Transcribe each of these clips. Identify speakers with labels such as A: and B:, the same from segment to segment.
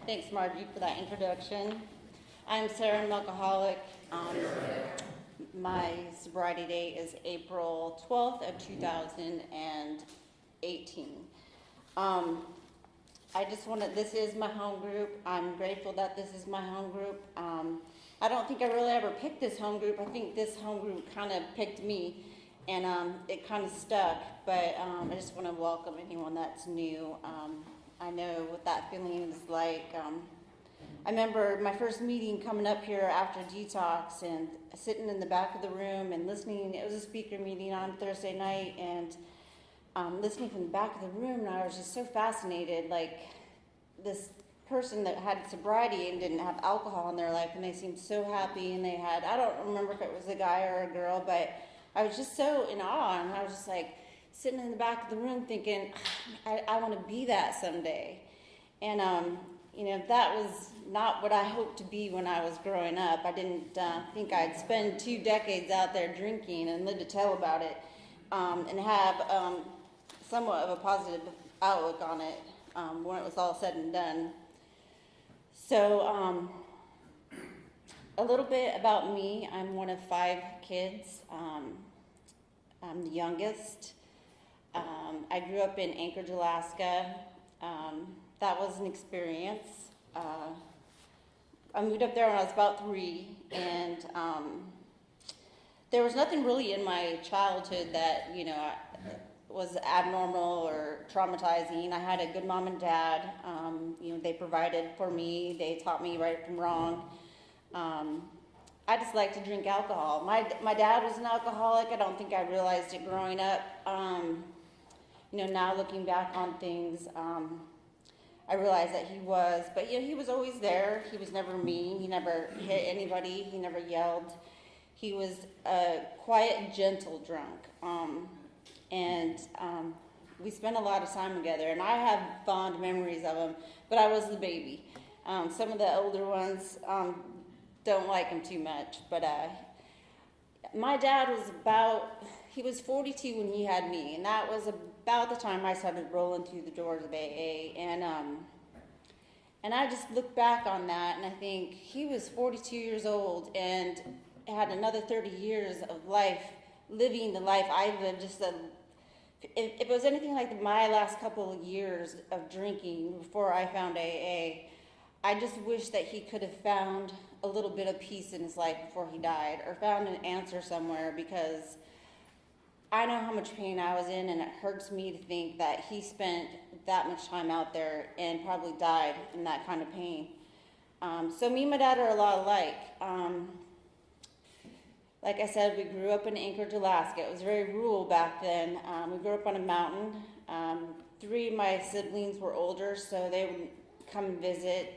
A: Thanks, Margie, for that introduction. I'm Sara, an alcoholic. My sobriety date is April 12th of 2018. I just want to, this is my home group. I'm grateful that this is my home group. I don't think I really ever picked this home group. I think this home group kind of picked me, and it kind of stuck. But I just want to welcome anyone that's new. I know what that feeling is like. I remember my first meeting coming up here after detox and sitting in the back of the room and listening. It was a speaker meeting on Thursday night, and listening from the back of the room, and I was just so fascinated, like this person that had sobriety and didn't have alcohol in their life, and they seemed so happy, and they had, I don't remember if it was a guy or a girl, but I was just so in awe, and I was just like sitting in the back of the room thinking, I want to be that someday. And that was not what I hoped to be when I was growing up. I didn't think I'd spend 2 decades out there drinking and live to tell about it, and have somewhat of a positive outlook on it when it was all said and done. So a little bit about me. I'm one of 5 kids. I'm the youngest. I grew up in Anchorage, Alaska. That was an experience. I moved up there when I was about 3, and there was nothing really in my childhood that, was abnormal or traumatizing. I had a good mom and dad. They provided for me. They taught me right from wrong. I just like to drink alcohol. My dad was an alcoholic. I don't think I realized it growing up. Now looking back on things, I realized that he was, but he was always there. He was never mean. He never hit anybody. He never yelled. He was a quiet, gentle drunk. And we spent a lot of time together, and I have fond memories of him, but I was the baby. Some of the older ones don't like him too much, but my dad he was 42 when he had me, and that was about the time I started rolling through the doors of AA, and I just look back on that, and I think he was 42 years old and had another 30 years of life, living the life I lived. If it was anything like my last couple of years of drinking before I found AA, I just wish that he could have found a little bit of peace in his life before he died, or found an answer somewhere, because I know how much pain I was in, and it hurts me to think that he spent that much time out there and probably died in that kind of pain. So me and my dad are a lot alike. Like I said, we grew up in Anchorage, Alaska. It was very rural back then. We grew up on a mountain. 3 of my siblings were older, so they would come and visit.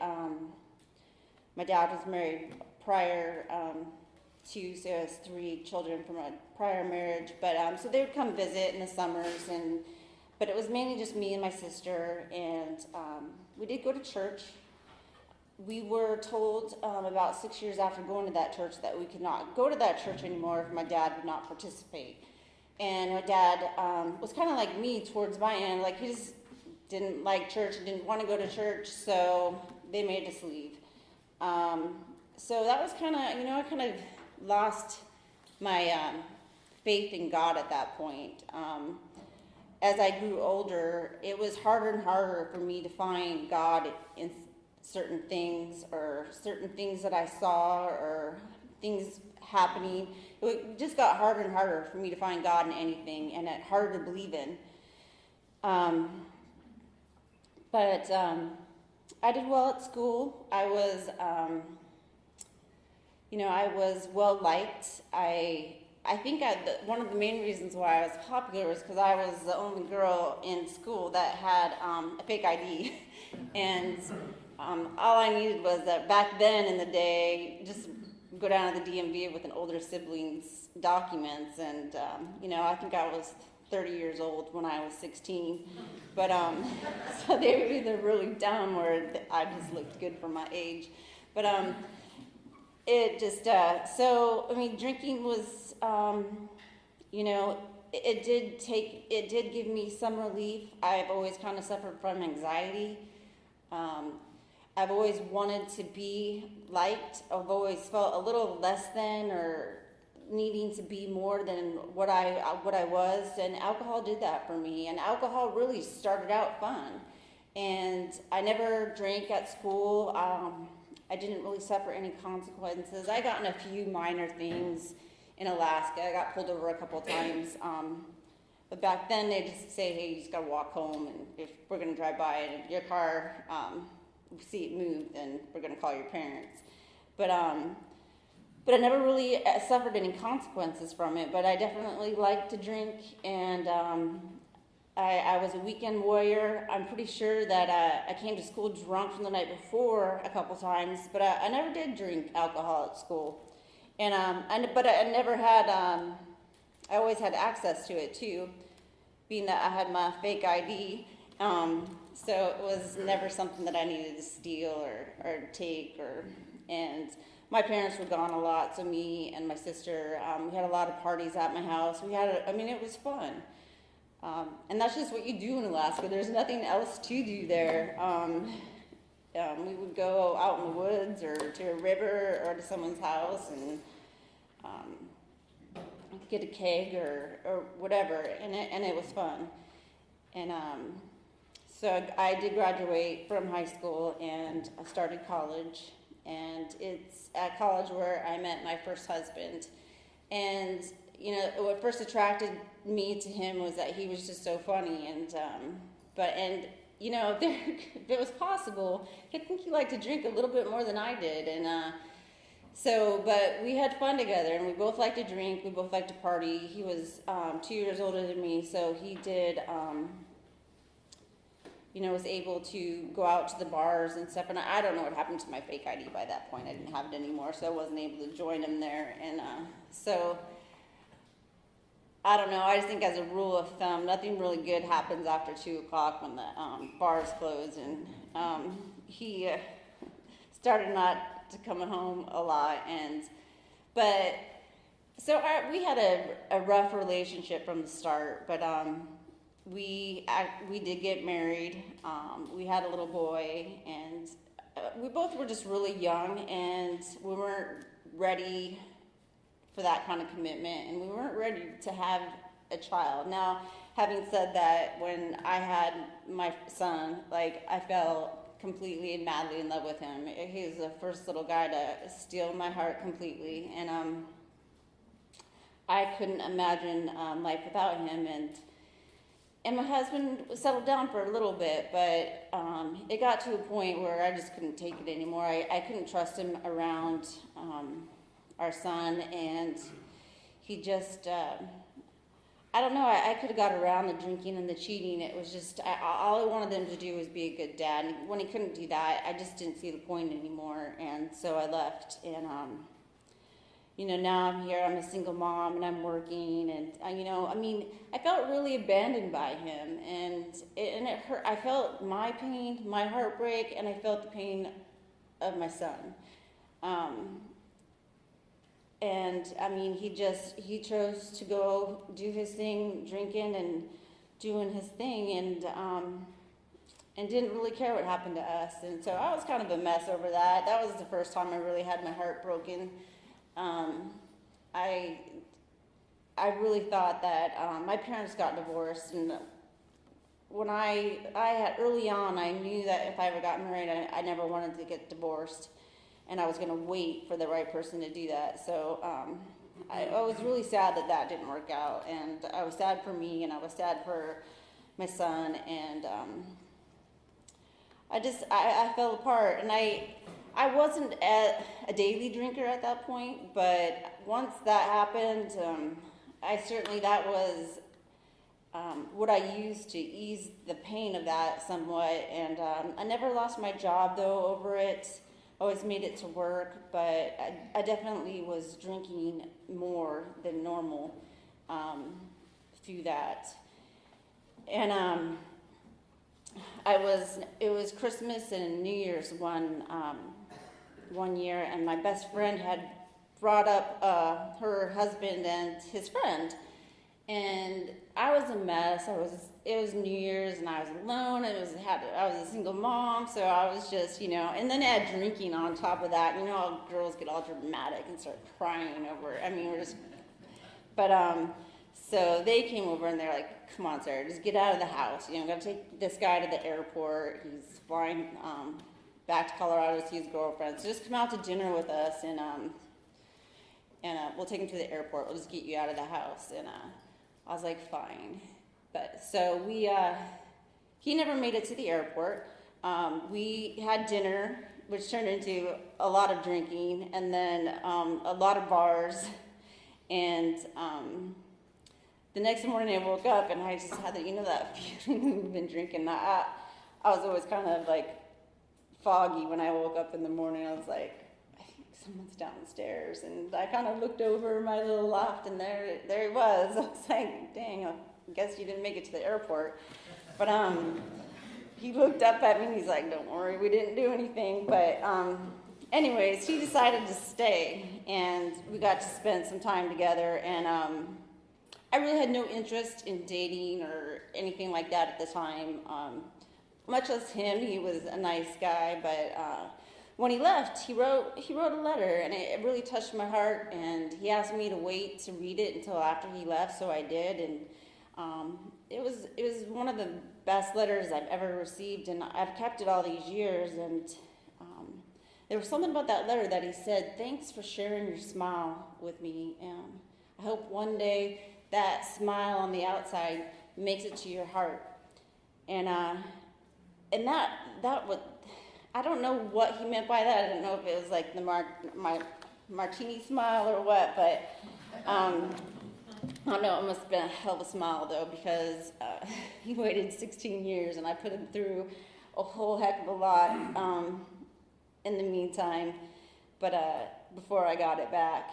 A: My dad was married prior so he has 3 children from a prior marriage, but so they would come visit in the summers, but it was mainly just me and my sister, and we did go to church. We were told about 6 years after going to that church that we could not go to that church anymore if my dad would not participate. And my dad was kind of like me towards my end, like he just didn't like church and didn't want to go to church, so they made us leave. So that was kind of, I kind of lost my faith in God at that point. As I grew older, it was harder and harder for me to find God in certain things, or certain things that I saw, or things happening. It just got harder and harder for me to find God in anything, and it harder to believe in. But I did well at school. I was well liked. I think one of the main reasons why I was popular was because I was the only girl in school that had a fake ID. And all I needed was that back then in the day, just go down to the DMV with an older sibling's documents. And, I think I was 30 years old when I was 16. But so they were either really down where I just looked good for my age. But it just, drinking was, it did give me some relief. I've always kind of suffered from anxiety. I've always wanted to be liked. I've always felt a little less than or needing to be more than what I was, and alcohol did that for me. And alcohol really started out fun. And I never drank at school. I didn't really suffer any consequences. I got in a few minor things in Alaska. I got pulled over a couple times. But back then they just say, hey, you just gotta walk home, and if we're gonna drive by and your car, we see it move, then we're gonna call your parents. But I never really suffered any consequences from it, but I definitely liked to drink, and I was a weekend warrior. I'm pretty sure that I came to school drunk from the night before a couple times, but I never did drink alcohol at school. And but I never had, I always had access to it too, being that I had my fake ID. So it was never something that I needed to steal or take, and my parents were gone a lot, so me and my sister, we had a lot of parties at my house. It was fun. And that's just what you do in Alaska. There's nothing else to do there. We would go out in the woods or to a river or to someone's house and get a keg or whatever, and it was fun. And so I did graduate from high school, and I started college. And it's at college where I met my first husband. And, what first attracted me to him was that he was just so funny. And, if it was possible, I think he liked to drink a little bit more than I did. And but we had fun together, and we both liked to drink. We both liked to party. He was 2 years older than me, so he did... was able to go out to the bars and stuff, and I don't know what happened to my fake ID by that point. I didn't have it anymore, so I wasn't able to join him there, and so I don't know. I just think as a rule of thumb, nothing really good happens after 2 o'clock when the bars close, and he started not to come home a lot, we had a rough relationship from the start, but we did get married. We had a little boy, and we both were just really young, and we weren't ready for that kind of commitment, and we weren't ready to have a child. Now, having said that, when I had my son, I fell completely and madly in love with him. He was the first little guy to steal my heart completely, and I couldn't imagine life without him, and my husband settled down for a little bit, but it got to a point where I just couldn't take it anymore. I couldn't trust him around our son, and he just, I don't know, I could have got around the drinking and the cheating. It was just, all I wanted them to do was be a good dad. And when he couldn't do that, I just didn't see the point anymore, and so I left. And now I'm here, I'm a single mom, and I'm working, and I felt really abandoned by him, and it hurt. I felt my pain, my heartbreak, and I felt the pain of my son. He chose to go do his thing, drinking and doing his thing, and didn't really care what happened to us, and so I was kind of a mess over that. That was the first time I really had my heart broken. I really thought that my parents got divorced, and when I had early on, I knew that if I ever got married, I never wanted to get divorced, and I was going to wait for the right person to do that. So I was really sad that didn't work out, and I was sad for me, and I was sad for my son, and I fell apart, and I wasn't a daily drinker at that point, but once that happened, that was what I used to ease the pain of that somewhat, and I never lost my job though over it. Always made it to work, but I definitely was drinking more than normal through that, and it was Christmas and New Year's one year, and my best friend had brought up her husband and his friend, and I was a mess. It was New Year's and I was alone. I was a single mom, so I was just, and then add drinking on top of that. You know how girls get all dramatic and start crying over it. I mean, so they came over and they're like, come on, Sarah, just get out of the house. I'm going to take this guy to the airport. He's flying back to Colorado to see his girlfriend. So just come out to dinner with us and we'll take him to the airport. We'll just get you out of the house. And I was like, fine. But so he never made it to the airport. We had dinner, which turned into a lot of drinking and then a lot of bars. And the next morning I woke up and I just had that feeling we've been drinking. I was always kind of like foggy when I woke up in the morning. I was like, I think someone's downstairs. And I kind of looked over my little loft and there he was. I was like, dang, I guess you didn't make it to the airport. But he looked up at me and he's like, don't worry, we didn't do anything. But anyways, he decided to stay and we got to spend some time together. And I really had no interest in dating or anything like that at the time. Much less him. He was a nice guy, but when he left, he wrote a letter, and it really touched my heart. And he asked me to wait to read it until after he left, so I did. And it was one of the best letters I've ever received, and I've kept it all these years. And there was something about that letter that he said, "Thanks for sharing your smile with me. I hope one day that smile on the outside makes it to your heart." And that would, I don't know what he meant by that. I don't know if it was like my martini smile or what, but I don't know. It must have been a hell of a smile though, because he waited 16 years and I put him through a whole heck of a lot in the meantime. But before I got it back,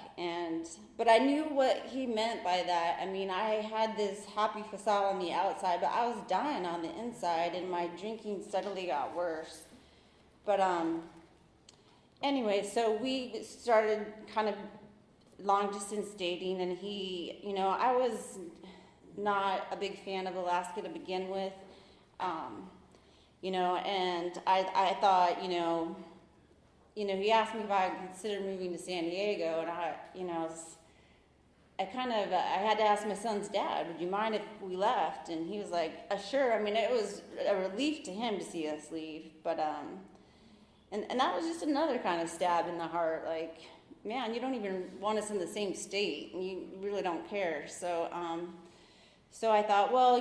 A: but I knew what he meant by that. I mean, I had this happy facade on the outside, but I was dying on the inside, and my drinking steadily got worse. But anyway, so we started kind of long distance dating, and I was not a big fan of Alaska to begin with, and I thought, he asked me if I would consider moving to San Diego, and I had to ask my son's dad, would you mind if we left? And he was like, sure. I mean, it was a relief to him to see us leave, but, and that was just another kind of stab in the heart, like, man, you don't even want us in the same state, and you really don't care. So I thought, well,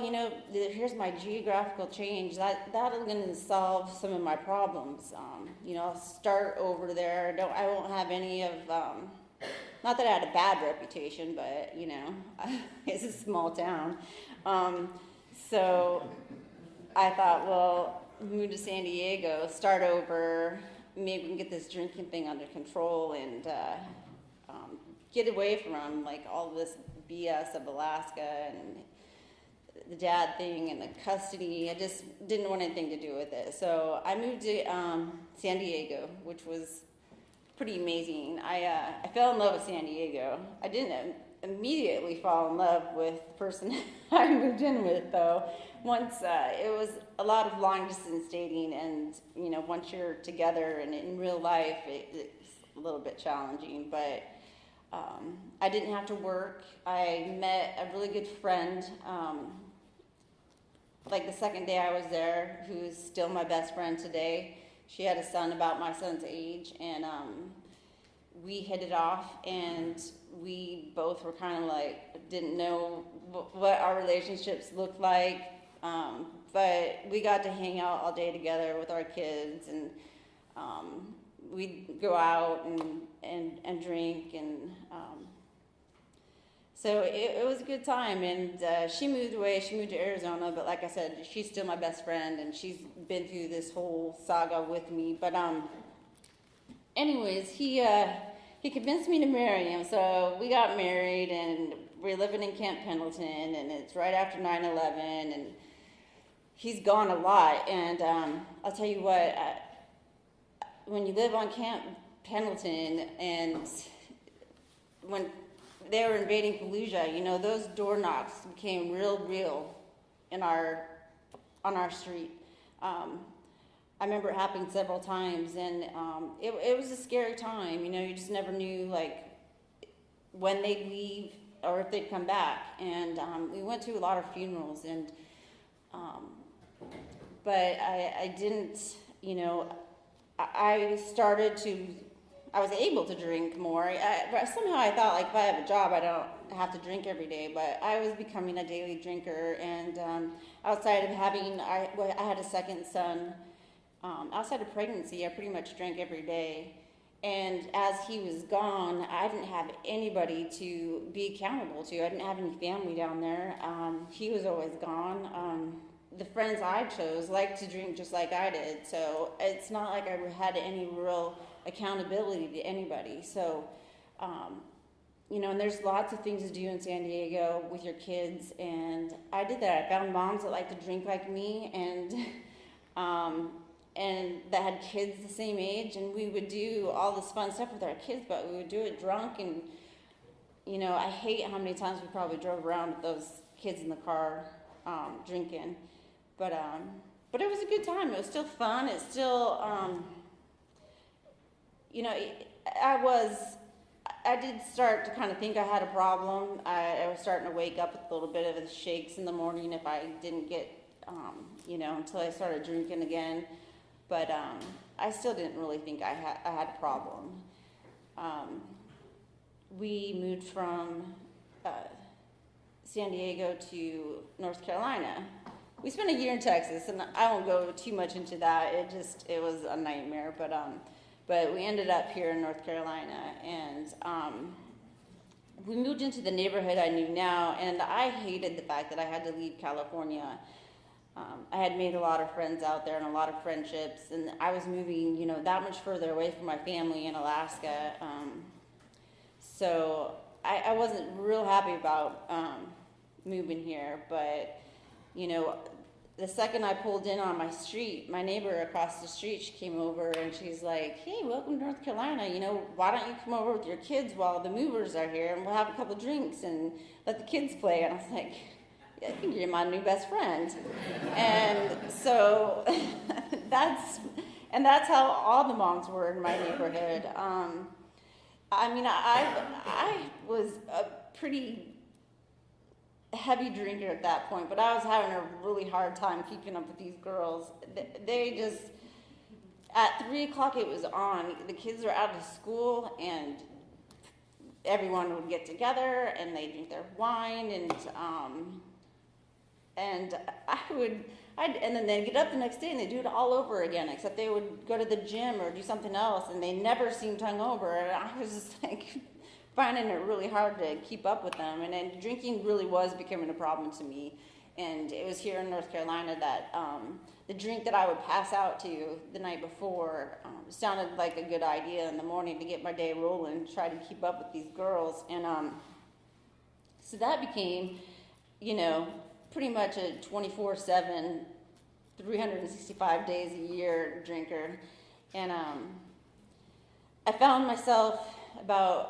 A: here's my geographical change. That'll going to solve some of my problems. I'll start over there. I won't have any of, not that I had a bad reputation, but, it's a small town. So I thought, well, move to San Diego, start over, maybe we can get this drinking thing under control and get away from, like, all this BS of Alaska and the dad thing and the custody. I just didn't want anything to do with it. So I moved to San Diego, which was pretty amazing. I fell in love with San Diego. I didn't immediately fall in love with the person I moved in with, though. Once it was a lot of long distance dating, and once you're together and in real life, it's a little bit challenging. But I didn't have to work. I met a really good friend. Like the second day I was there, who's still my best friend today. She had a son about my son's age, and we hit it off, and we both were kind of like, didn't know what our relationships looked like, but we got to hang out all day together with our kids, and we'd go out and drink, and so it was a good time. And she moved away. She moved to Arizona, but like I said, she's still my best friend, and she's been through this whole saga with me. But anyways, he convinced me to marry him, so we got married, and we're living in Camp Pendleton, and it's right after 9/11, and he's gone a lot. And I'll tell you what, when you live on Camp Pendleton, and when they were invading Fallujah, you know, those door knocks became real on our street. I remember it happened several times, and it was a scary time. You know, you just never knew, like, when they'd leave or if they'd come back. And we went to a lot of funerals, and but I didn't, you know, I was able to drink more. But somehow I thought, like, if I have a job, I don't have to drink every day. But I was becoming a daily drinker, and outside of having, I had a second son. Outside of pregnancy, I pretty much drank every day. And as he was gone, I didn't have anybody to be accountable to. I didn't have any family down there. He was always gone. The friends I chose liked to drink just like I did. So it's not like I had any real accountability to anybody. So, you know, and there's lots of things to do in San Diego with your kids. And I did that. I found moms that like to drink like me, and that had kids the same age, and we would do all this fun stuff with our kids, but we would do it drunk. And, you know, I hate how many times we probably drove around with those kids in the car drinking. But it was a good time. It was still fun. It's still, you know, I did start to kind of think I had a problem. I was starting to wake up with a little bit of the shakes in the morning if I didn't get, you know, until I started drinking again. But I still didn't really think I had a problem. We moved from San Diego to North Carolina. We spent a year in Texas, and I won't go too much into that. It was a nightmare. But we ended up here in North Carolina, and we moved into the neighborhood I knew now, and I hated the fact that I had to leave California. I had made a lot of friends out there and a lot of friendships, and I was moving, you know, that much further away from my family in Alaska. So I wasn't real happy about moving here, but, you know, the second I pulled in on my street, my neighbor across the street, she came over and she's like, "Hey, welcome to North Carolina. You know, why don't you come over with your kids while the movers are here, and we'll have a couple drinks and let the kids play?" And I was like, "I think you're my new best friend." And so that's how all the moms were in my neighborhood. I mean, I was a pretty heavy drinker at that point, but I was having a really hard time keeping up with these girls. They just, at 3 o'clock it was on. The kids were out of school, and everyone would get together, and they'd drink their wine, and then they'd get up the next day and they'd do it all over again, except they would go to the gym or do something else, and they never seemed hungover. And I was just like finding it really hard to keep up with them. And then drinking really was becoming a problem to me. And it was here in North Carolina that the drink that I would pass out to the night before sounded like a good idea in the morning to get my day rolling, try to keep up with these girls. And so that became, you know, pretty much a 24/7, 365 days a year drinker. And I found myself about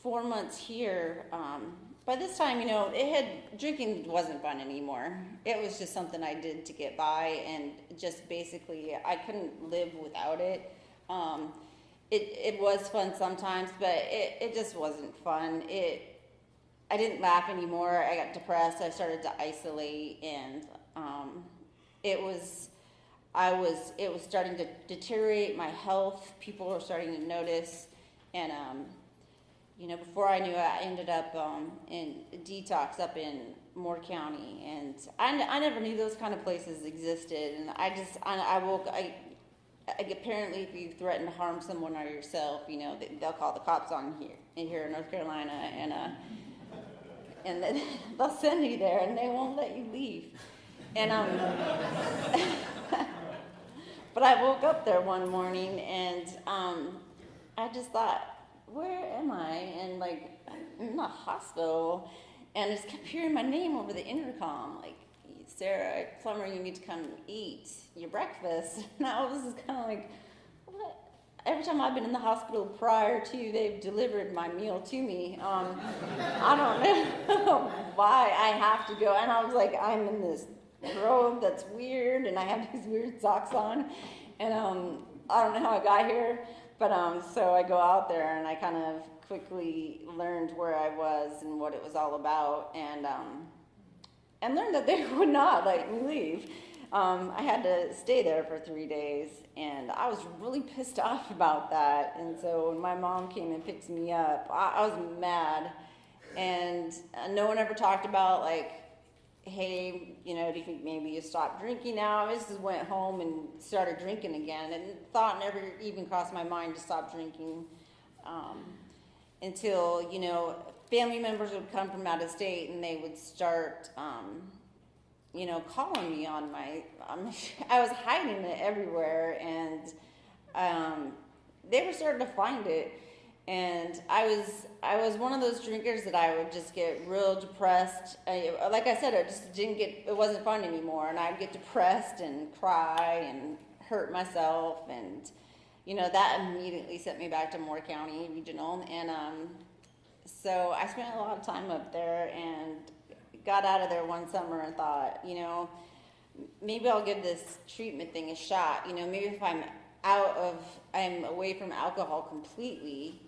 A: 4 months here. By this time, you know, drinking wasn't fun anymore. It was just something I did to get by, and just basically I couldn't live without it. It was fun sometimes, but it just wasn't fun. I didn't laugh anymore. I got depressed. I started to isolate, and it was starting to deteriorate my health. People were starting to notice, and you know, before I knew it, I ended up in detox up in Moore County, and I never knew those kind of places existed. And apparently, if you threaten to harm someone or yourself, you know, they'll call the cops on here in North Carolina, and then they'll send you there, and they won't let you leave. And but I woke up there one morning, and I just thought, where am I? And like, I'm in a hospital, and I just kept hearing my name over the intercom, like, "Sara, plumber, you need to come eat your breakfast." And I was just kind of like, what? every time I've been in the hospital prior to, they've delivered my meal to me. I don't know why I have to go. And I was like, I'm in this robe that's weird, and I have these weird socks on, and I don't know how I got here, but so I go out there, and I kind of quickly learned where I was and what it was all about, and learned that they would not let me leave. I had to stay there for 3 days, and I was really pissed off about that. And so when my mom came and picked me up, I was mad, and no one ever talked about, like, hey, do you think maybe you stop drinking now? I just went home and started drinking again, and thought never even crossed my mind to stop drinking until, family members would come from out of state, and they would start, calling me on my, I was hiding it everywhere, and they were starting to find it. And I was one of those drinkers that I would just get real depressed. Like I said, it wasn't fun anymore, and I'd get depressed and cry and hurt myself, and that immediately sent me back to Moore County Regional. And so I spent a lot of time up there, and got out of there one summer and thought, maybe I'll give this treatment thing a shot. Maybe if I'm away from alcohol completely.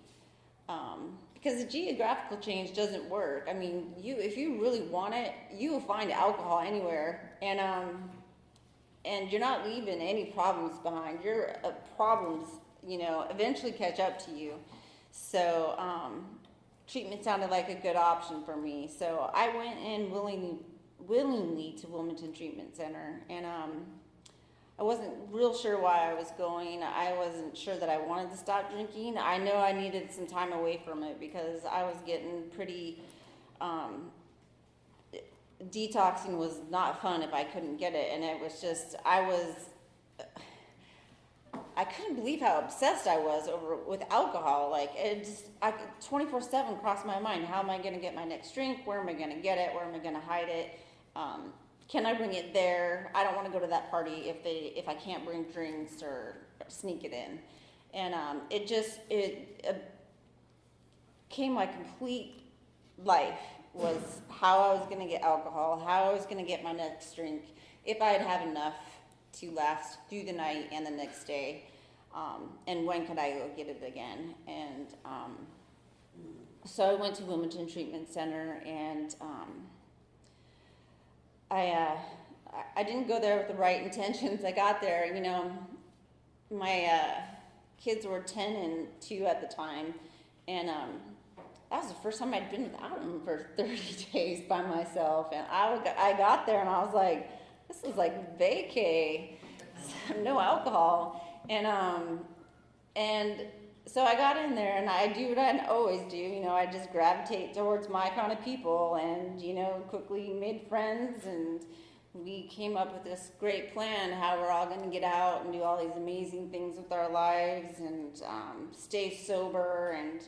A: Because the geographical change doesn't work. I mean, if you really want it, you will find alcohol anywhere, and you're not leaving any problems behind. Your problems, eventually catch up to you. So treatment sounded like a good option for me. So I went in willingly to Wilmington Treatment Center, and I wasn't real sure why I was going. I wasn't sure that I wanted to stop drinking. I know I needed some time away from it because I was getting pretty, detoxing was not fun if I couldn't get it. And it was just, I couldn't believe how obsessed I was with alcohol. Like, 24/7 crossed my mind. How am I going to get my next drink? Where am I going to get it? Where am I going to hide it? Can I bring it there? I don't want to go to that party if I can't bring drinks or sneak it in. And it came my complete life was how I was going to get alcohol, how I was going to get my next drink, if I'd have enough to last through the night and the next day, and when could I go get it again. And so I went to Wilmington Treatment Center, and I didn't go there with the right intentions. I got there, my kids were 10 and 2 at the time, and that was the first time I'd been without them for 30 days by myself. And I got there, and I was like, this is like vacay, no alcohol. And so I got in there, and I do what I always do. I just gravitate towards my kind of people, and, quickly made friends, and we came up with this great plan how we're all going to get out and do all these amazing things with our lives, and stay sober. And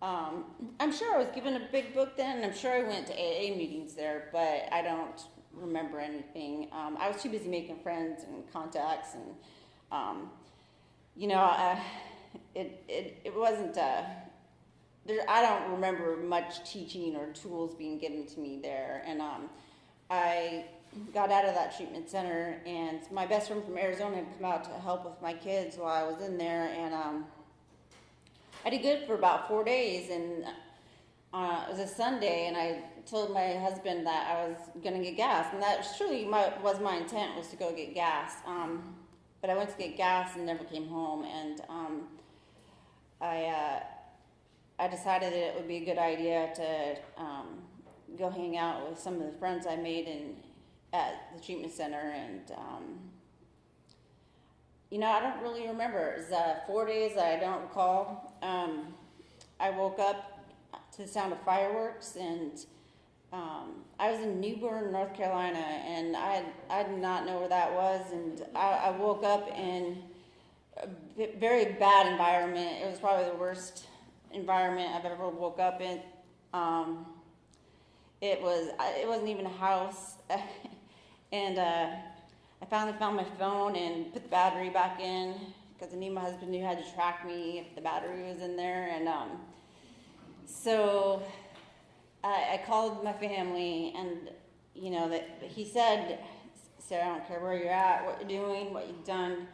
A: I'm sure I was given a big book then, and I'm sure I went to AA meetings there, but I don't remember anything. I was too busy making friends and contacts, and it wasn't, I don't remember much teaching or tools being given to me there. And I got out of that treatment center, and my best friend from Arizona had come out to help with my kids while I was in there. And I did good for about 4 days, and it was a Sunday, and I told my husband that I was going to get gas, and that truly was my intent, was to go get gas. But I went to get gas and never came home, and I decided that it would be a good idea to go hang out with some of the friends I made at the treatment center. And I don't really remember. It was 4 days that I don't recall. I woke up to the sound of fireworks, and I was in New Bern, North Carolina, and I did not know where that was. And I woke up in a very bad environment. It was probably the worst environment I've ever woke up in. It wasn't even a house. And I finally found my phone and put the battery back in, because I knew my husband knew how to track me if the battery was in there. And so I called my family, and that he said, "Sarah, I don't care where you're at, what you're doing, what you've done.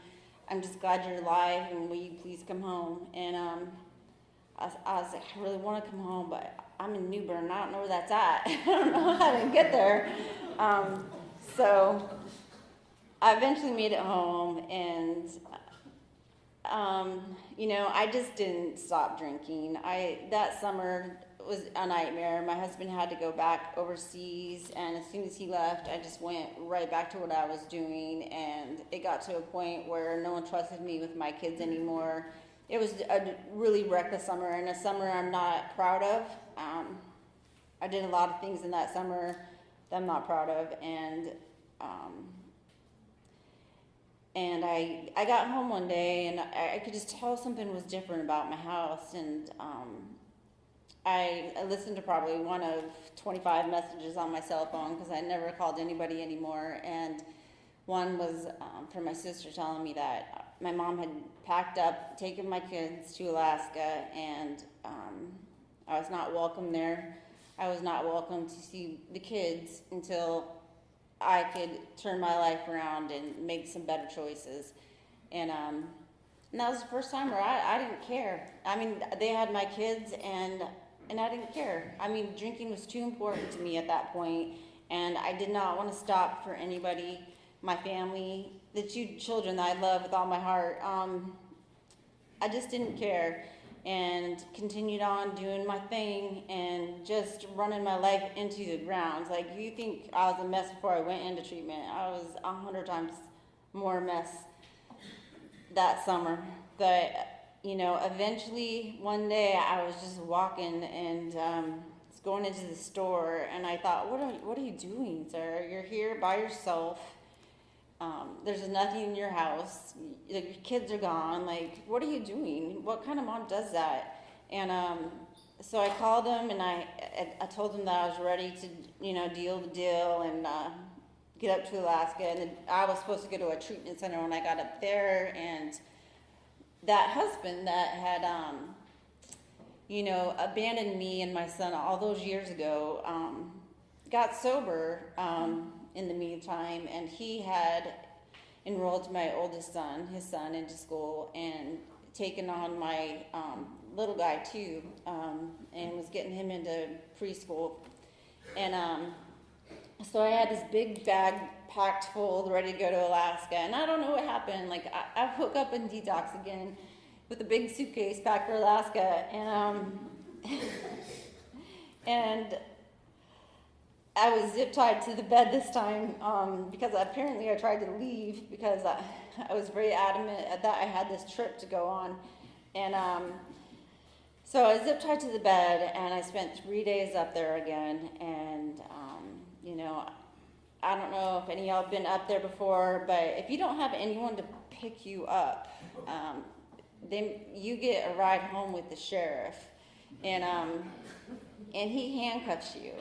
A: I'm just glad you're alive, and will you please come home?" And I was like, I really want to come home, but I'm in New Bern. I don't know where that's at. I don't know how to get there. So I eventually made it home, and I just didn't stop drinking. That summer was a nightmare. My husband had to go back overseas, and as soon as he left, I just went right back to what I was doing, and it got to a point where no one trusted me with my kids anymore. It was a really reckless summer, and a summer I'm not proud of. I did a lot of things in that summer that I'm not proud of, and I got home one day, and I could just tell something was different about my house, and I listened to probably one of 25 messages on my cell phone, because I never called anybody anymore, and one was from my sister telling me that my mom had packed up, taken my kids to Alaska, and I was not welcome there. I was not welcome to see the kids until I could turn my life around and make some better choices. And that was the first time where I didn't care. I mean, they had my kids, and I didn't care. I mean, drinking was too important to me at that point, and I did not want to stop for anybody, my family, the two children that I love with all my heart. I just didn't care, and continued on doing my thing and just running my life into the ground. Like, you think I was a mess before I went into treatment. I was 100 times more a mess that summer. But eventually one day I was just walking, and was going into the store, and I thought, what are you doing, Sarah? You're here by yourself. There's nothing in your house. Your kids are gone. Like, what are you doing? What kind of mom does that? And so I called them, and I told them that I was ready to deal the deal and get up to Alaska. And then I was supposed to go to a treatment center when I got up there, and that husband that had abandoned me and my son all those years ago got sober in the meantime, and he had enrolled my oldest son, his son, into school, and taken on my little guy too, and was getting him into preschool. And so I had this big bag packed full, ready to go to Alaska, and I don't know what happened. Like, I woke up in detox again with a big suitcase packed for Alaska, and and I was zip-tied to the bed this time, because apparently I tried to leave, because I was very adamant that I had this trip to go on. And so I zip-tied to the bed, and I spent 3 days up there again. And, I don't know if any of y'all have been up there before, but if you don't have anyone to pick you up, then you get a ride home with the sheriff, and he handcuffs you.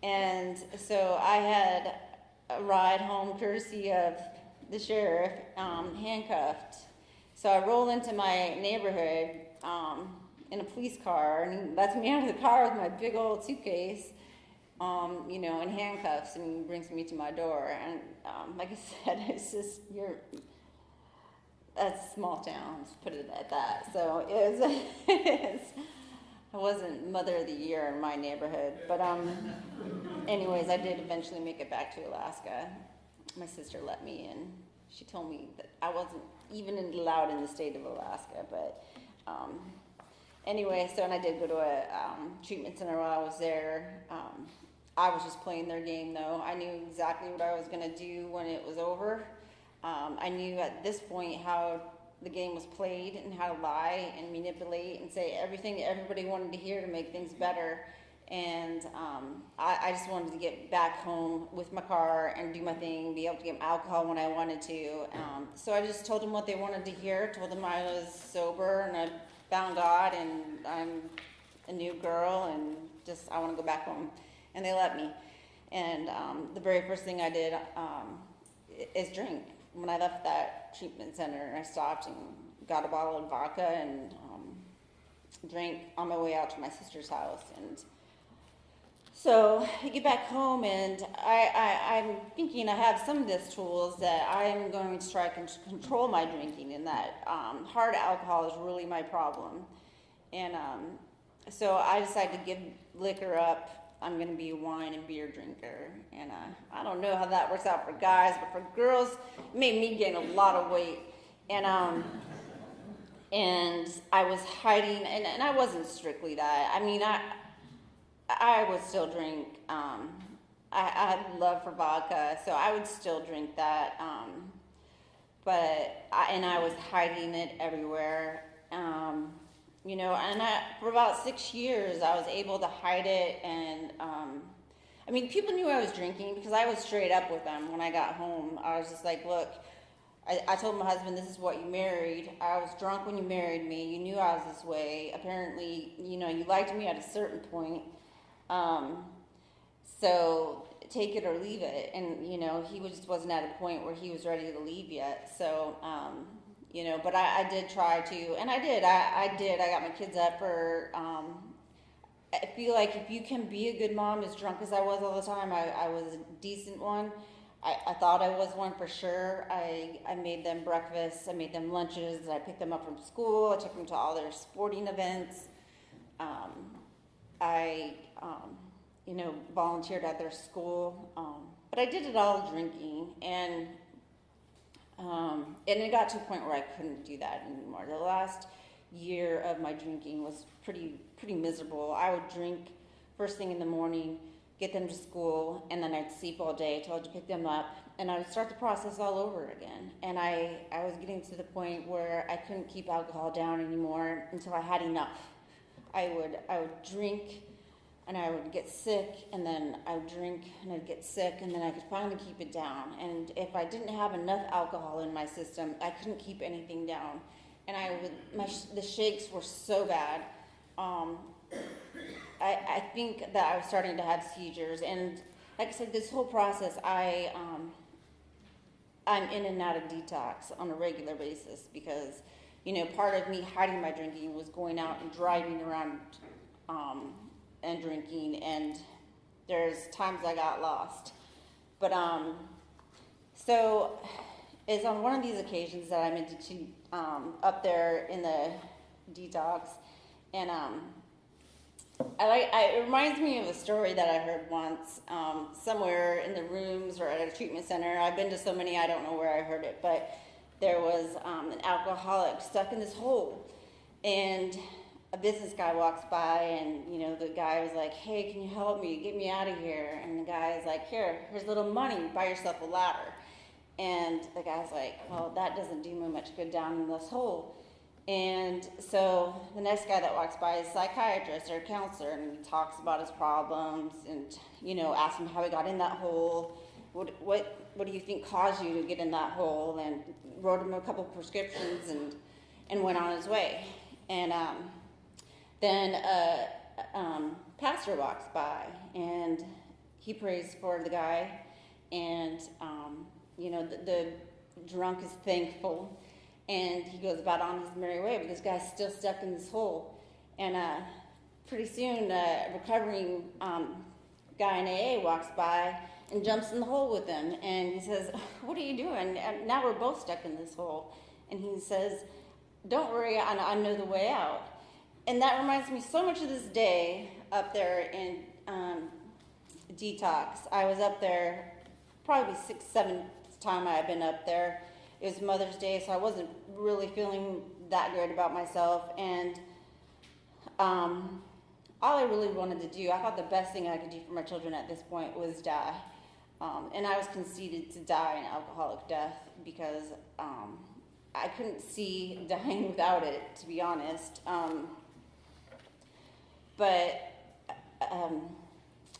A: And so I had a ride home courtesy of the sheriff, handcuffed. So I roll into my neighborhood in a police car, and he lets me out of the car with my big old suitcase, in handcuffs, and he brings me to my door. And like I said, it's just, that's a small town, let's put it at that. So I wasn't Mother of the Year in my neighborhood, but anyways, I did eventually make it back to Alaska. My sister let me in. She told me that I wasn't even allowed in the state of Alaska, but anyway, so, and I did go to a treatment center while I was there. I was just playing their game, though. I knew exactly what I was going to do when it was over. I knew at this point how the game was played, and how to lie and manipulate and say everything everybody wanted to hear to make things better. And I just wanted to get back home with my car and do my thing, be able to get alcohol when I wanted to. So I just told them what they wanted to hear, told them I was sober and I found God and I'm a new girl and just I want to go back home. And they let me. And the very first thing I did is drink. When I left that treatment center, I stopped and got a bottle of vodka and drank on my way out to my sister's house. And so I get back home, and I'm thinking I have some of these tools that I'm going to try to control my drinking, and that hard alcohol is really my problem. And so I decided to give liquor up. I'm going to be a wine and beer drinker. And I don't know how that works out for guys, but for girls, it made me gain a lot of weight. And I was hiding, and I wasn't strictly that. I mean, I would still drink. I had love for vodka, so I would still drink that. But I was hiding it everywhere. You know, and for about 6 years, I was able to hide it. And I mean, people knew I was drinking because I was straight up with them when I got home. I was just like, look, I told my husband, this is what you married. I was drunk when you married me. You knew I was this way. Apparently, you know, you liked me at a certain point. So take it or leave it. And, you know, he just wasn't at a point where he was ready to leave yet. So, you know, but I did try to, and I did. I got my kids up for, I feel like if you can be a good mom as drunk as I was all the time, I was a decent one. I thought I was one for sure. I made them breakfast, I made them lunches, I picked them up from school, I took them to all their sporting events. I you know, volunteered at their school, but I did it all drinking, and it got to a point where I couldn't do that anymore. The last year of my drinking was pretty miserable. I would drink first thing in the morning, get them to school, and then I'd sleep all day till I'd pick them up, and I would start the process all over again. And I was getting to the point where I couldn't keep alcohol down anymore until I had enough. I would drink, and I would get sick, and then I would drink, and I'd get sick, and then I could finally keep it down. And if I didn't have enough alcohol in my system, I couldn't keep anything down. And the shakes were so bad. I think that I was starting to have seizures, and like I said, this whole process, I'm in and out of detox on a regular basis because, you know, part of me hiding my drinking was going out and driving around and drinking, and there's times I got lost. But so it's on one of these occasions that I'm into up there in the detox, and it reminds me of a story that I heard once somewhere in the rooms or at a treatment center. I've been to so many, I don't know where I heard it, but there was an alcoholic stuck in this hole, and a business guy walks by, and, you know, the guy was like, hey, can you help me, get me out of here? And the guy's like, here's a little money, buy yourself a ladder. And the guy's like, well, that doesn't do me much good down in this hole. And so the next guy that walks by is a psychiatrist or a counselor, and he talks about his problems and, you know, asks him how he got in that hole. What do you think caused you to get in that hole? And wrote him a couple prescriptions and went on his way. And then a pastor walks by, and he prays for the guy, and you know, the drunk is thankful, and he goes about on his merry way, but this guy's still stuck in this hole. And pretty soon, a recovering guy in AA walks by and jumps in the hole with him, and he says, what are you doing? And now we're both stuck in this hole. And he says, don't worry, I know the way out. And that reminds me so much of this day up there in detox. I was up there probably 6th, 7th time I had been up there. It was Mother's Day, so I wasn't really feeling that good about myself. And all I really wanted to do, I thought the best thing I could do for my children at this point was die. And I was conceded to die an alcoholic death because I couldn't see dying without it, to be honest. But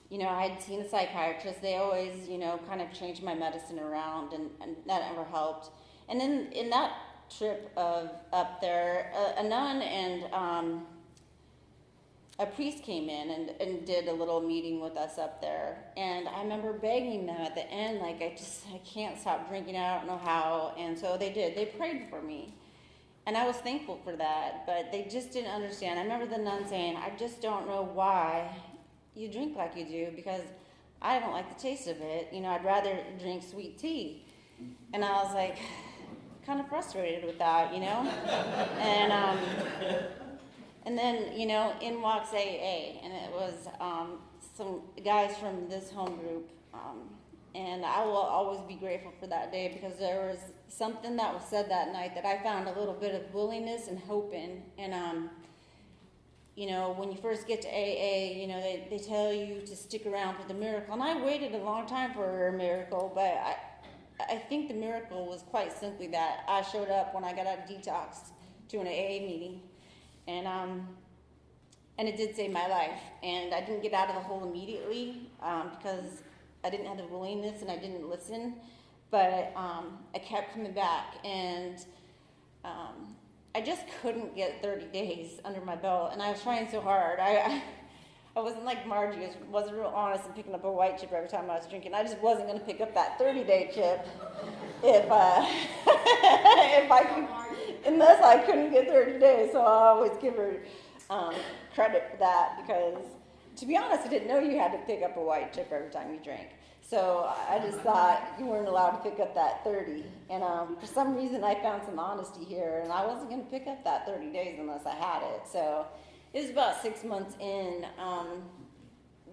A: you know, I had seen a psychiatrist. They always, you know, kind of changed my medicine around, and that never helped. And in that trip of up there, a nun and a priest came in and did a little meeting with us up there. And I remember begging them at the end, like, I can't stop drinking, I don't know how. And so they did. They prayed for me. And I was thankful for that, but they just didn't understand. I remember the nun saying, I just don't know why you drink like you do, because I don't like the taste of it. I'd rather drink sweet tea. And I was like, kind of frustrated with that, And and then, in walks AA, and it was some guys from this home group. And I will always be grateful for that day, because there was something that was said that night that I found a little bit of willingness and hope in. And, when you first get to AA, they tell you to stick around for the miracle. And I waited a long time for a miracle, but I think the miracle was quite simply that I showed up when I got out of detox to an AA meeting. And it did save my life. And I didn't get out of the hole immediately, because I didn't have the willingness and I didn't listen, but I kept coming back, and I just couldn't get 30 days under my belt, and I was trying so hard. I wasn't like Margie, I wasn't real honest in picking up a white chip every time I was drinking. I just wasn't going to pick up that 30-day chip if if I could, unless I couldn't get 30 days. So I always give her credit for that, because to be honest, I didn't know you had to pick up a white chip every time you drank. So I just thought you weren't allowed to pick up that 30. And for some reason, I found some honesty here, and I wasn't going to pick up that 30 days unless I had it. So it was about 6 months in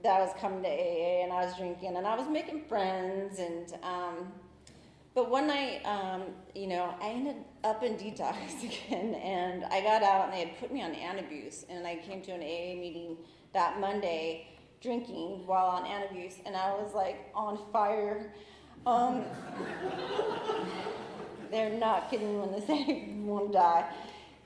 A: that I was coming to AA, and I was drinking, and I was making friends. And but one night, I ended up in detox again, and I got out, and they had put me on antabuse, and I came to an AA meeting that Monday drinking while on antabuse, and I was like on fire. They're not kidding when they say you won't die.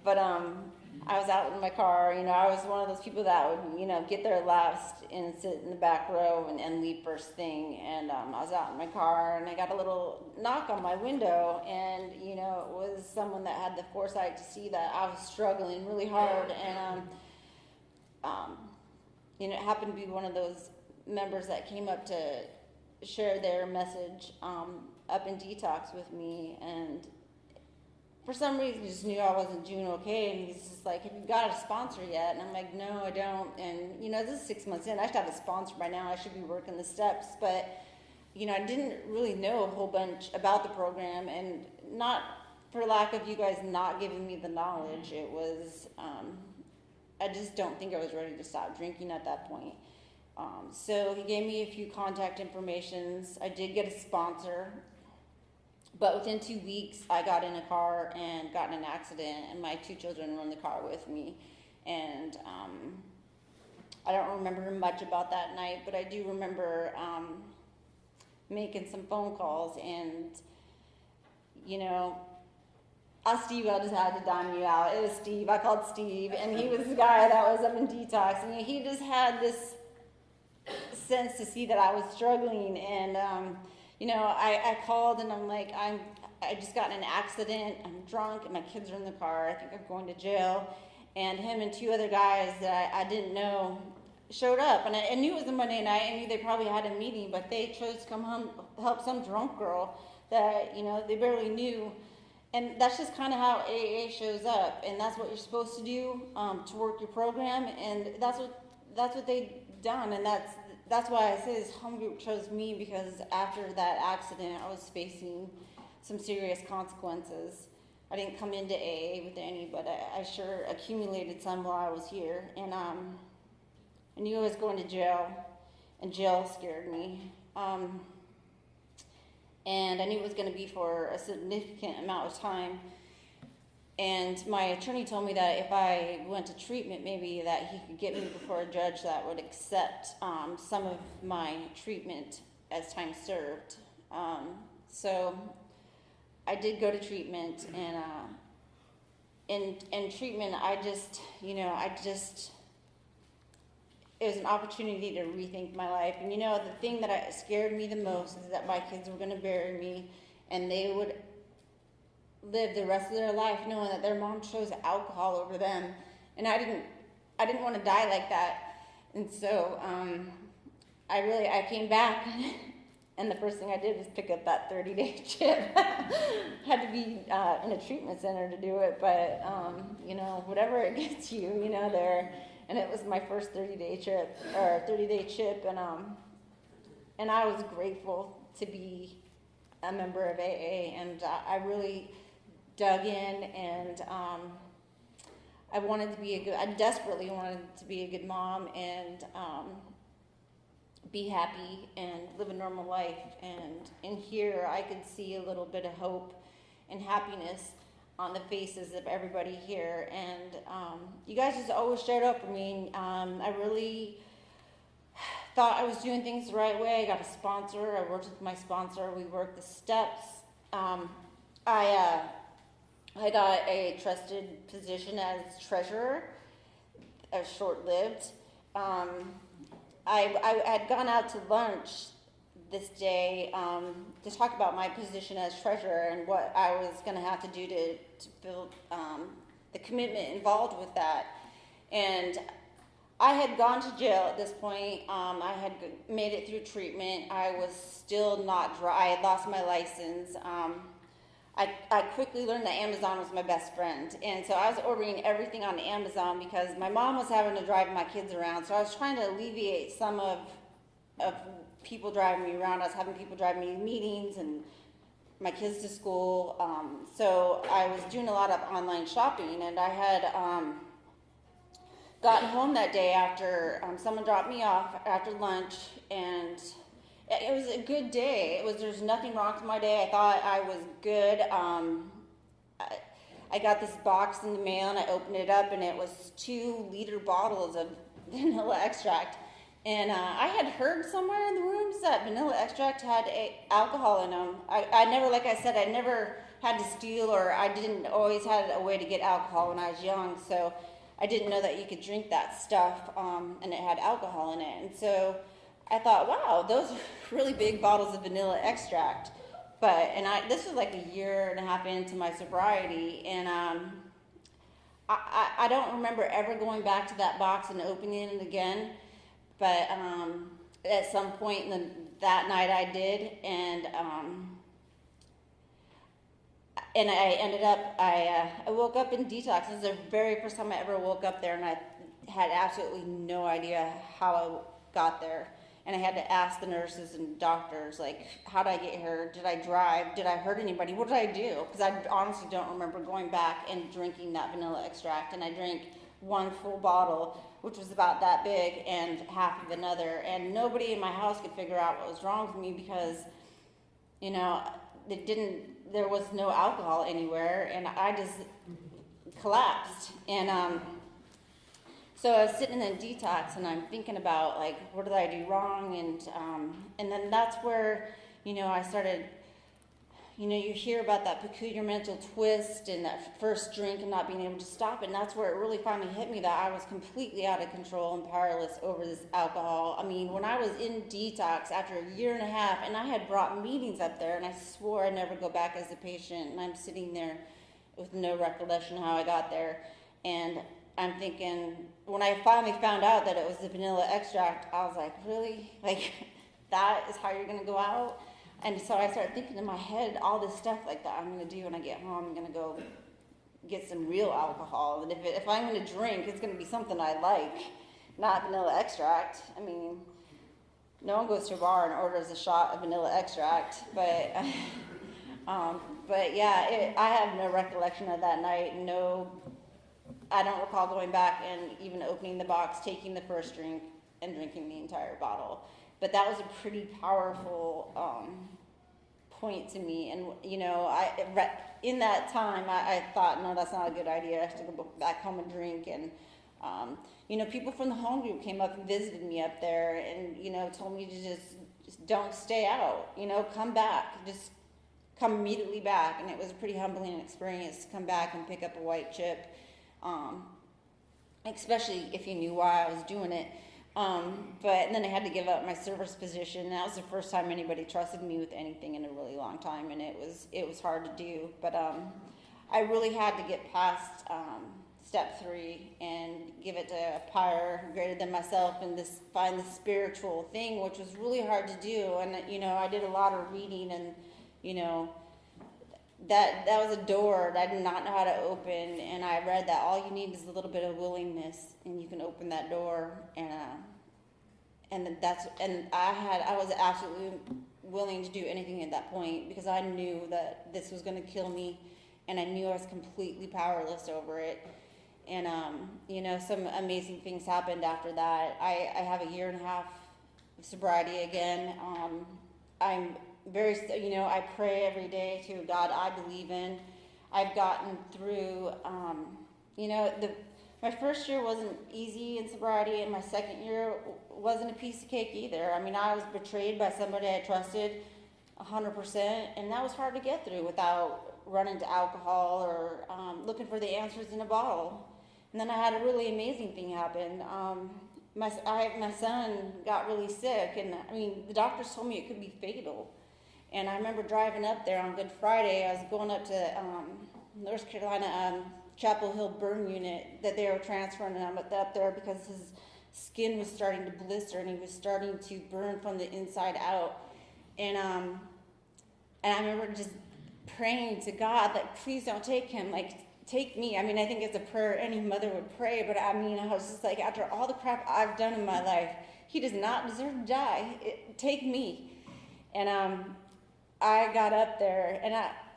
A: But I was out in my car. I was one of those people that would, get there last and sit in the back row and leave first thing. And I was out in my car, and I got a little knock on my window, and, it was someone that had the foresight to see that I was struggling really hard. And, it happened to be one of those members that came up to share their message up in detox with me, and for some reason he just knew I wasn't doing okay, and he's just like, have you got a sponsor yet? And I'm like, no, I don't. And this is 6 months in. I should have a sponsor by now. I should be working the steps, but I didn't really know a whole bunch about the program, and not for lack of you guys not giving me the knowledge. It was I just don't think I was ready to stop drinking at that point. So he gave me a few contact informations. I did get a sponsor, but within 2 weeks, I got in a car and got in an accident, and my 2 children were in the car with me. And I don't remember much about that night, but I do remember making some phone calls, and, Steve, I just had to dime you out. It was Steve. I called Steve, and he was the guy that was up in detox, and he just had this sense to see that I was struggling. And I called, and I'm like, I just got in an accident. I'm drunk, and my kids are in the car. I think I'm going to jail. And him and 2 other guys that I didn't know showed up, and I knew it was a Monday night. I knew they probably had a meeting, but they chose to come home help some drunk girl that they barely knew. And that's just kind of how AA shows up, and that's what you're supposed to do to work your program, and that's what they done. And that's why I say this home group chose me, because after that accident, I was facing some serious consequences. I didn't come into AA with any, but I sure accumulated some while I was here. And I knew I was going to jail, and jail scared me. And I knew it was going to be for a significant amount of time. And my attorney told me that if I went to treatment, maybe that he could get me before a judge that would accept some of my treatment as time served. So I did go to treatment, and in treatment, it was an opportunity to rethink my life. And the thing that scared me the most is that my kids were going to bury me, and they would live the rest of their life knowing that their mom chose alcohol over them. And I didn't want to die like that. And so I came back And the first thing I did was pick up that 30-day chip. Had to be in a treatment center to do it, but whatever it gets you, there. And it was my first 30-day trip or 30-day chip, and I was grateful to be a member of AA, and I really dug in, and I desperately wanted to be a good mom and be happy and live a normal life. And in here, I could see a little bit of hope and happiness on the faces of everybody here. And you guys just always showed up for me. I really thought I was doing things the right way. I got a sponsor. I worked with my sponsor. We worked the steps. I got a trusted position as treasurer, short-lived. I had gone out to lunch this day to talk about my position as treasurer and what I was going to have to do to build the commitment involved with that. And I had gone to jail at this point. I had made it through treatment. I was still not dry. I had lost my license. I quickly learned that Amazon was my best friend. And so I was ordering everything on Amazon because my mom was having to drive my kids around. So I was trying to alleviate some of people driving me around. I was having people drive me to meetings and my kids to school. So I was doing a lot of online shopping, and I had gotten home that day after someone dropped me off after lunch, and it was a good day. There's nothing wrong with my day. I thought I was good. I got this box in the mail, and I opened it up, and it was 2-liter bottles of vanilla extract. And I had heard somewhere in the rooms that vanilla extract had alcohol in them. I never, like I said, I never had to steal, or I didn't always had a way to get alcohol when I was young. So I didn't know that you could drink that stuff, and it had alcohol in it. And so I thought, wow, those are really big bottles of vanilla extract. This was like a year and a half into my sobriety, and I don't remember ever going back to that box and opening it again. But at some point that night I did, and I ended up, I woke up in detox. This is the very first time I ever woke up there, and I had absolutely no idea how I got there. And I had to ask the nurses and doctors, like, how did I get here? Did I drive? Did I hurt anybody? What did I do? Because I honestly don't remember going back and drinking that vanilla extract. And I drank one full bottle, which was about that big, and half of another. And nobody in my house could figure out what was wrong with me because, there was no alcohol anywhere, and I just collapsed. And so I was sitting in detox, and I'm thinking about, like, what did I do wrong? And then that's where, I started, you hear about that peculiar mental twist and that first drink and not being able to stop. And that's where it really finally hit me that I was completely out of control and powerless over this alcohol. I mean, when I was in detox after a year and a half, and I had brought meetings up there, and I swore I'd never go back as a patient, and I'm sitting there with no recollection how I got there. And I'm thinking, when I finally found out that it was the vanilla extract, I was like, really? Like, that is how you're going to go out? And so I started thinking in my head all this stuff like that I'm going to do when I get home. I'm going to go get some real alcohol. And if I'm going to drink, it's going to be something I like, not vanilla extract. I mean, no one goes to a bar and orders a shot of vanilla extract. But yeah, I have no recollection of that night. I don't recall going back and even opening the box, taking the first drink, and drinking the entire bottle. But that was a pretty powerful point to me. And, in that time, I thought, no, that's not a good idea. I have to go back home and drink. And, people from the home group came up and visited me up there and, told me to just don't stay out, come back, just come immediately back. And it was a pretty humbling experience to come back and pick up a white chip, especially if you knew why I was doing it. But then I had to give up my service position. And that was the first time anybody trusted me with anything in a really long time, and it was hard to do. But I really had to get past step 3 and give it to a higher, greater than myself, and find the spiritual thing, which was really hard to do. And I did a lot of reading, and that was a door that I did not know how to open. And I read that all you need is a little bit of willingness, and you can open that door. And I was absolutely willing to do anything at that point, because I knew that this was going to kill me, and I knew I was completely powerless over it. And some amazing things happened after that. I have a 1.5 years of sobriety again. I'm very, I pray every day to God I believe in. I've gotten through, my first year wasn't easy in sobriety, and my second year wasn't a piece of cake either. I mean, I was betrayed by somebody I trusted 100%, and that was hard to get through without running to alcohol or looking for the answers in a bottle. And then I had a really amazing thing happen. My son got really sick, and the doctors told me it could be fatal. And I remember driving up there on Good Friday. I was going up to North Carolina Chapel Hill burn unit that they were transferring him up there because his skin was starting to blister and he was starting to burn from the inside out. And I remember just praying to God, like, please don't take him, like, take me. I think it's a prayer any mother would pray, but I was just like, after all the crap I've done in my life, he does not deserve to die. Take me. And I got up there, and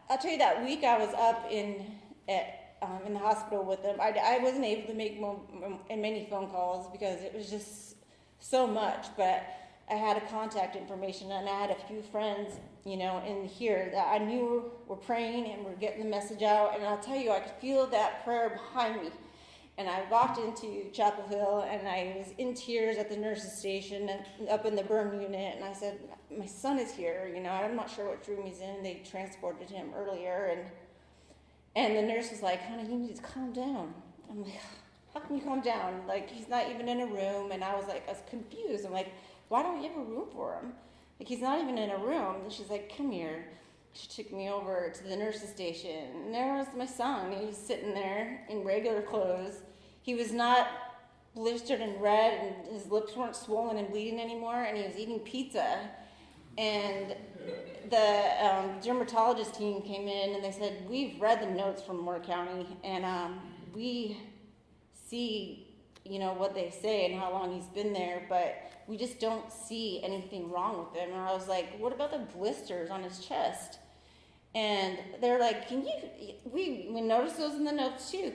A: I'll tell you, that week I was up in the hospital with him. I wasn't able to make many phone calls because it was just so much, but I had a contact information, and I had a few friends, in here that I knew were praying and were getting the message out. And I'll tell you, I could feel that prayer behind me. And I walked into Chapel Hill, and I was in tears at the nurse's station up in the burn unit. And I said, my son is here. I'm not sure what room he's in. They transported him earlier. And the nurse was like, honey, you need to calm down. I'm like, how can you calm down? Like, he's not even in a room. And I was confused. I'm like, why don't you have a room for him? Like, he's not even in a room. And she's like, come here. She took me over to the nurse's station, and there was my son. He was sitting there in regular clothes. He was not blistered and red, and his lips weren't swollen and bleeding anymore, and he was eating pizza. And the dermatologist team came in, and they said, we've read the notes from Moore County, and we see, what they say and how long he's been there, but we just don't see anything wrong with him. And I was like, what about the blisters on his chest? And they're like, we noticed those in the notes too.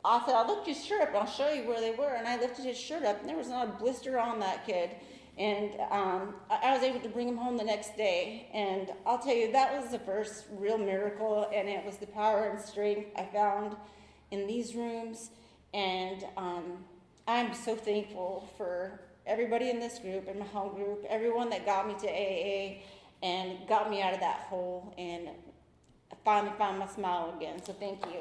A: I said, I'll lift his shirt up and I'll show you where they were. And I lifted his shirt up, and there was not a blister on that kid. And I was able to bring him home the next day. And I'll tell you, that was the first real miracle, and it was the power and strength I found in these rooms. And I'm so thankful for everybody in this group and my home group, everyone that got me to AA and got me out of that hole, and I finally found my smile again. So thank you.